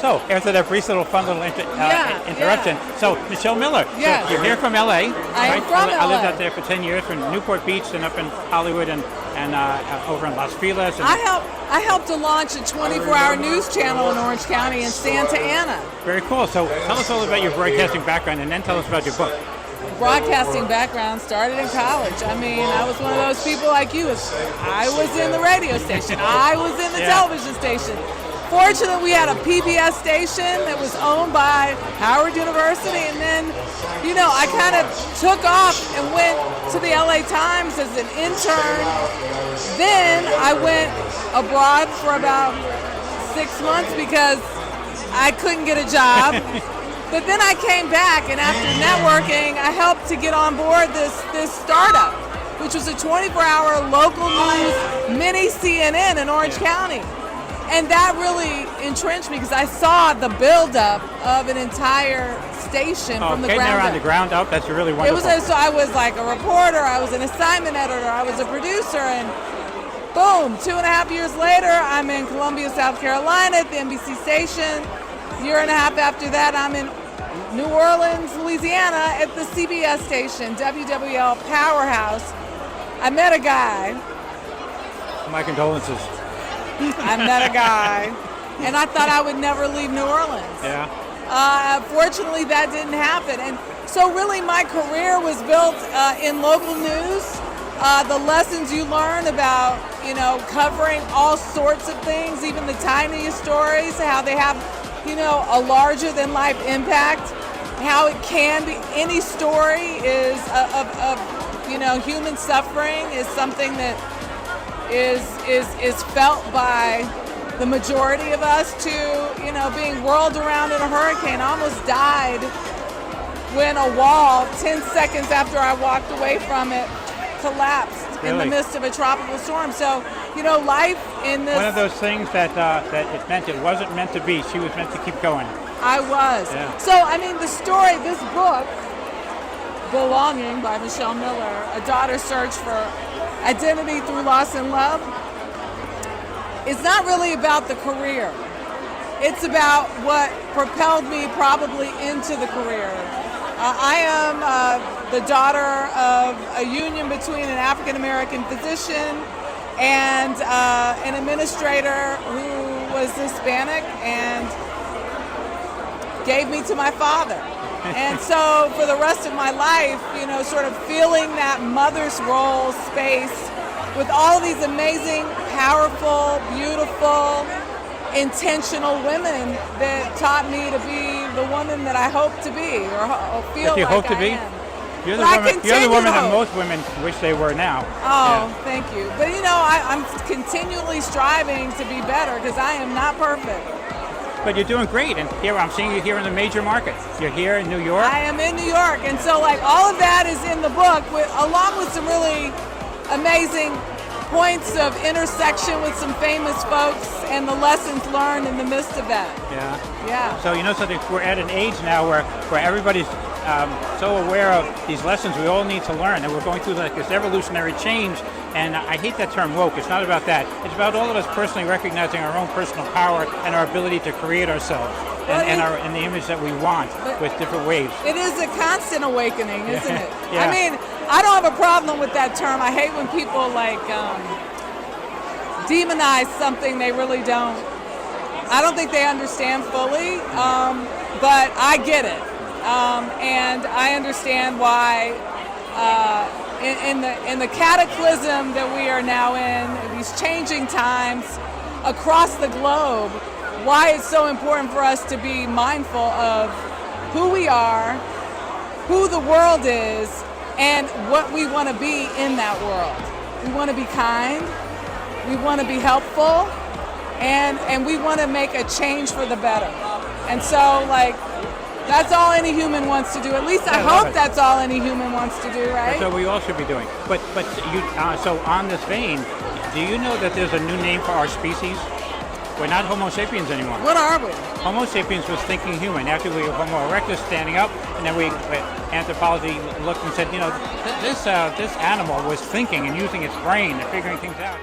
So, after that brief little fun little interruption, so Michelle Miller, Yes. so you're here from LA. I am from I lived LA. out there for 10 years, from Newport Beach and up in Hollywood and over in Los Feliz. And I helped to launch a 24-hour news channel in Orange County in Santa Ana. Very cool. So tell us all about your broadcasting background and then tell us about your book. Broadcasting background started in college. I mean, I was one of those people like you. I was in the radio station. I was in the television station. Fortunately, we had a PBS station that was owned by Howard University, and then, I kind of took off and went to the LA Times as an intern. Then I went abroad for about 6 months because I couldn't get a job. But then I came back, and after networking, I helped to get on board this startup, which was a 24-hour local news mini CNN in Orange County. And that really entrenched me because I saw the buildup of an entire station from the ground up. On the ground up, that's really wonderful. So I was like a reporter, I was an assignment editor, I was a producer, and boom, 2.5 years later, I'm in Columbia, South Carolina at the NBC station. Year and a half after that, I'm in New Orleans, Louisiana at the CBS station, WWL Powerhouse. I met a guy. My condolences. I met a guy, and I thought I would never leave New Orleans. Yeah. Fortunately, that didn't happen. And so really my career was built in local news. The lessons you learn about, covering all sorts of things, even the tiniest stories, how they have, a larger than life impact, how it can be, any story is of human suffering is something that is felt by the majority of us, to, being whirled around in a hurricane. I almost died when a wall, 10 seconds after I walked away from it, collapsed in the midst of a tropical storm. So, life in this... One of those things that it wasn't meant to be. She was meant to keep going. I was. Yeah. So, the story, this book, Belonging by Michelle Miller, A Daughter's Search for Identity Through Loss and Love, it's not really about the career. It's about what propelled me probably into the career. I am the daughter of a union between an African-American physician and an administrator who was Hispanic and gave me to my father. And so for the rest of my life, sort of feeling that mother's role space with all of these amazing, powerful, beautiful, intentional women that taught me to be the woman that I hope to be, or feel you like hope to I be? am. You're the woman that most women wish they were now. Oh, Thank you. But I'm continually striving to be better because I am not perfect. But you're doing great, and here I'm seeing you here in the major market. You're here in New York. I am in New York, and so all of that is in the book, along with some really amazing points of intersection with some famous folks and the lessons learned in the midst of that. Yeah. So something, we're at an age now where everybody's so aware of these lessons we all need to learn, and we're going through this evolutionary change. And I hate that term woke. It's not about that. It's about all of us personally recognizing our own personal power and our ability to create ourselves and the image that we want with different ways. It is a constant awakening, isn't it? Yeah. I don't have a problem with that term. I hate when people demonize something they really don't. I don't think they understand fully, but I get it. And I understand why in the cataclysm that we are now in, these changing times across the globe, why it's so important for us to be mindful of who we are, who the world is, and what we want to be in that world. We want to be kind, we want to be helpful, and we want to make a change for the better. And so, that's all any human wants to do. At least I hope that's all any human wants to do, right? That's what we all should be doing. But you, so on this vein, do you know that there's a new name for our species? We're not Homo sapiens anymore. What are we? Homo sapiens was thinking human. After we were Homo erectus, standing up, and then anthropology looked and said, this animal was thinking and using its brain and figuring things out.